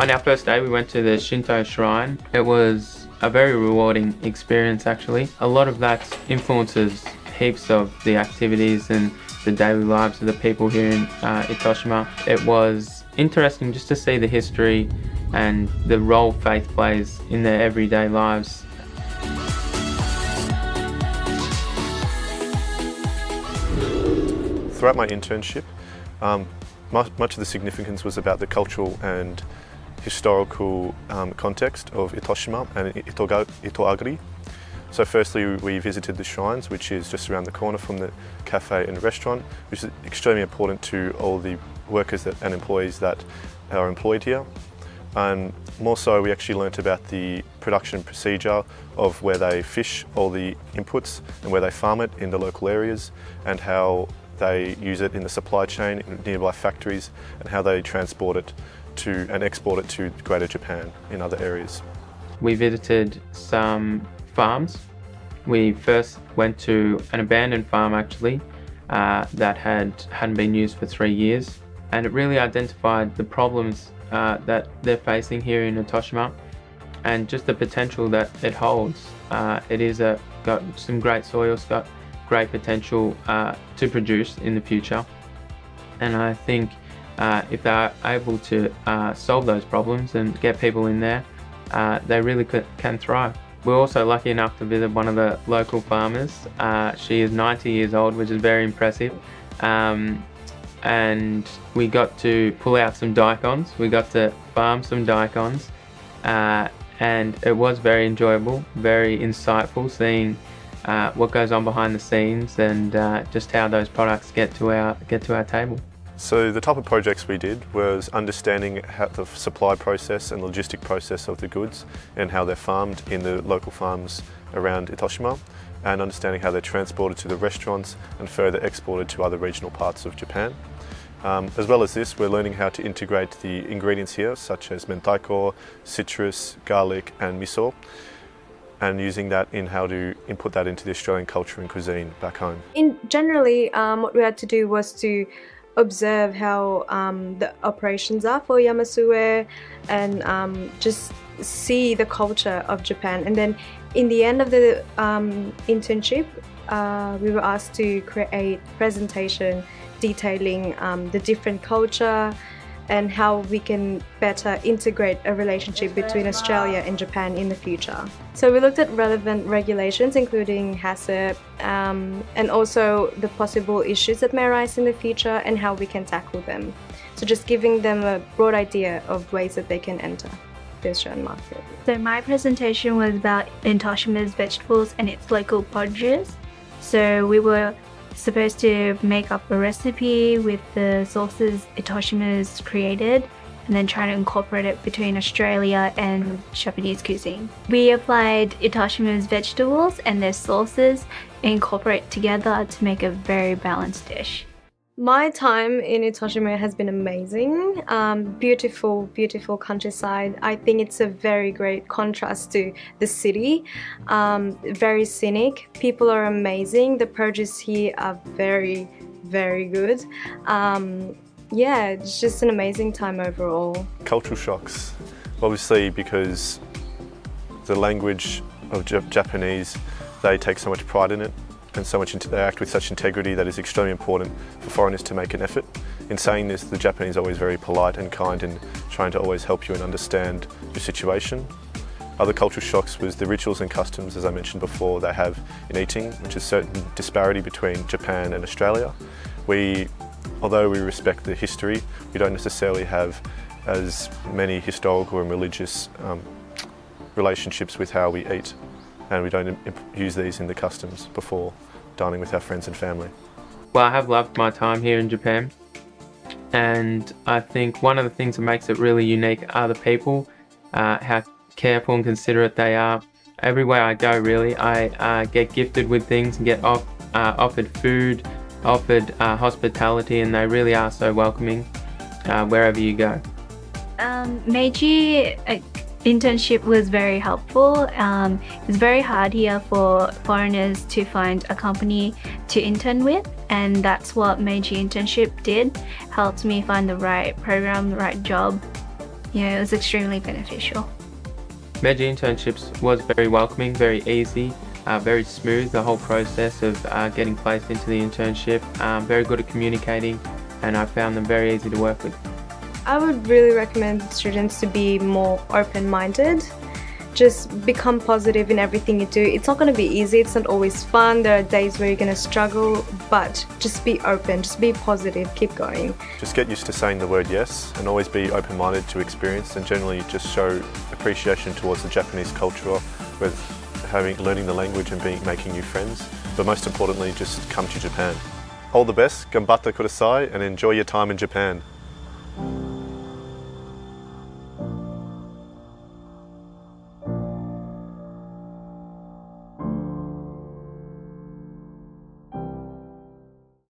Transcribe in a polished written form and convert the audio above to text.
On our first day, we went to the Shinto shrine. It was a very rewarding experience, actually. A lot of that influences heaps of the activities and the daily lives of the people here in Itoshima. It was interesting just to see the history and the role faith plays in their everyday lives. Throughout my internship, much of the significance was about the cultural and historical context of Itoshima and Itoagari. So firstly, we visited the shrines, which is just around the corner from the cafe and restaurant, which is extremely important to all the workers and employees that are employed here. And more so, we actually learnt about the production procedure of where they fish all the inputs and where they farm it in the local areas, and how they use it in the supply chain in nearby factories, and how they transport it to and export it to Greater Japan in other areas. We visited some farms. We first went to an abandoned farm actually that hadn't been used for 3 years, and it really identified the problems that they're facing here in Itoshima and just the potential that it holds. It is got some great soil, it's got great potential to produce in the future, and I think if they're able to solve those problems and get people in there, they really can thrive. We're also lucky enough to visit one of the local farmers. She is 90 years old, which is very impressive. And we got to pull out some daikons. We got to farm some daikons. And it was very enjoyable, very insightful, seeing what goes on behind the scenes and just how those products get to our table. So the type of projects we did was understanding how the supply process and logistic process of the goods and how they're farmed in the local farms around Itoshima, and understanding how they're transported to the restaurants and further exported to other regional parts of Japan. As well as this, we're learning how to integrate the ingredients here, such as mentaiko, citrus, garlic and miso, and using that in how to input that into the Australian culture and cuisine back home. Generally, what we had to do was to observe how the operations are for Yamasue, and just see the culture of Japan. And then in the end of the internship, we were asked to create a presentation detailing the different culture and how we can better integrate a relationship between Australia and Japan in the future. So we looked at relevant regulations, including HACCP, and also the possible issues that may arise in the future and how we can tackle them. So just giving them a broad idea of ways that they can enter the Australian market. So my presentation was about Intoshima's vegetables and its local produce. So we were supposed to make up a recipe with the sauces Itoshima's created, and then try to incorporate it between Australia and Japanese cuisine. We applied Itoshima's vegetables and their sauces and incorporate together to make a very balanced dish. My time in Itoshima has been amazing. Beautiful, beautiful countryside. I think it's a very great contrast to the city. Very scenic. People are amazing. The produce here are very, very good. Yeah, it's just an amazing time overall. Cultural shocks, obviously, because the language of Japanese, they take so much pride in it, and they act with such integrity that is extremely important for foreigners to make an effort. In saying this, the Japanese are always very polite and kind and trying to always help you and understand your situation. Other cultural shocks was the rituals and customs, as I mentioned before, they have in eating, which is certain disparity between Japan and Australia. Although we respect the history, we don't necessarily have as many historical and religious relationships with how we eat, and we don't use these in the customs before dining with our friends and family. Well, I have loved my time here in Japan, and I think one of the things that makes it really unique are the people, how careful and considerate they are. Everywhere I go, really, I get gifted with things and get offered food, offered hospitality, and they really are so welcoming wherever you go. Meiji internship was very helpful. It's very hard here for foreigners to find a company to intern with, and that's what Meiji internship did. Helped me find the right program, the right job. Yeah, it was extremely beneficial. Meiji Internships was very welcoming, very easy, very smooth, the whole process of getting placed into the internship, very good at communicating, and I found them very easy to work with. I would really recommend students to be more open-minded. Just become positive in everything you do. It's not going to be easy, it's not always fun, there are days where you're going to struggle, but just be open, just be positive, keep going. Just get used to saying the word yes and always be open-minded to experience, and generally just show appreciation towards the Japanese culture with learning the language and making new friends. But most importantly, just come to Japan. All the best, ganbatte kudasai, and enjoy your time in Japan.